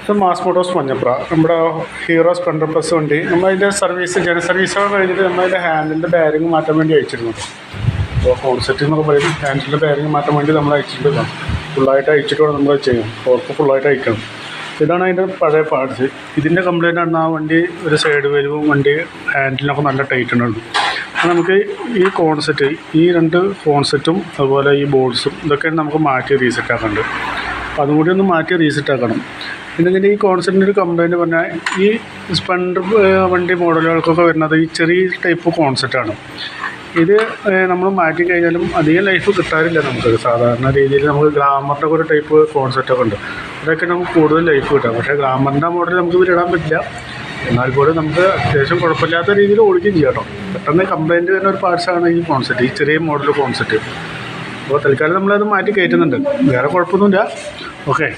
ഇത് mass Motors Manjapra നമ്മുടെ hero Splendor plus വണ്ടി നമ്മളതിൻ്റെ സർവീസൊക്കെ കഴിഞ്ഞിട്ട് നമ്മളതിൻ്റെ ഹാൻഡിലിൻ്റെ ബാരിങ് മാറ്റാൻ വേണ്ടി അയച്ചിരുന്നു. അപ്പോൾ കോൺസെപ്റ്റ് എന്നൊക്കെ പറയുന്നത് ഹാൻഡിലിൻ്റെ ബാരിങ് മാറ്റാൻ വേണ്ടി നമ്മൾ അയച്ചിട്ട് ഫുള്ളായിട്ട് അയച്ചിട്ട് വേണം നമ്മൾ ചെയ്യണം. ഫോർക്ക് ഫുള്ളായിട്ട് അയക്കണം. ഇതാണ് അതിൻ്റെ പഴയ പാർട്സ്. ഇതിൻ്റെ കംപ്ലയിൻ്റ് ആണ് ആ വണ്ടി ഒരു സൈഡ് വലിവും വണ്ടി ഹാൻഡിലിനൊക്കെ നല്ല ടൈറ്റ് ഉണ്ട്. അപ്പോൾ നമുക്ക് ഈ കോൺസെറ്റ് ഈ 2 കോൺസെറ്റും അതുപോലെ ഈ ബോൾസും ഇതൊക്കെ നമുക്ക് മാറ്റി റീസെറ്റ് ആക്കുന്നുണ്ട്. അപ്പോൾ അതും കൂടി ഒന്ന് മാറ്റി റീസെറ്റ് ആക്കണം. പിന്നെ ഇതിൻ്റെ ഈ കോൺസെപ്റ്റിൻ്റെ ഒരു കംപ്ലയിൻറ്റ് പറഞ്ഞാൽ ഈ സ്പ്ലെൻഡർ വണ്ടി മോഡലുകൾക്കൊക്കെ വരുന്നത് ഈ ചെറിയ ടൈപ്പ് കോൺസെപ്റ്റാണ്. ഇത് നമ്മൾ മാറ്റി കഴിഞ്ഞാലും അധികം ലൈഫ് കിട്ടാറില്ല. നമുക്ക് സാധാരണ രീതിയിൽ നമുക്ക് ഗ്ലാമറിൻ്റെ ഒരു ടൈപ്പ് കോൺസെപ്റ്റൊക്കെ ഉണ്ട്. അതൊക്കെ നമുക്ക് കൂടുതൽ ലൈഫ് കിട്ടാം. പക്ഷേ ഗ്ലാമറിൻ്റെ മോഡൽ നമുക്ക് ഇതിലിടാൻ പറ്റില്ല. എന്നാൽ പോലും നമുക്ക് അത്യാവശ്യം കുഴപ്പമില്ലാത്ത രീതിയിൽ ഓടിക്കുകയും ചെയ്യാം കേട്ടോ. പെട്ടെന്ന് കംപ്ലയിൻറ്റ് വരുന്ന ഒരു പാർട്സാണ് ഈ കോൺസെപ്റ്റ്, ഈ ചെറിയ മോഡൽ കോൺസെപ്റ്റ്. അപ്പോൾ തൽക്കാലം നമ്മളത് മാറ്റി കയറ്റുന്നുണ്ട്. വേറെ കുഴപ്പമൊന്നുമില്ല. ഓക്കെ.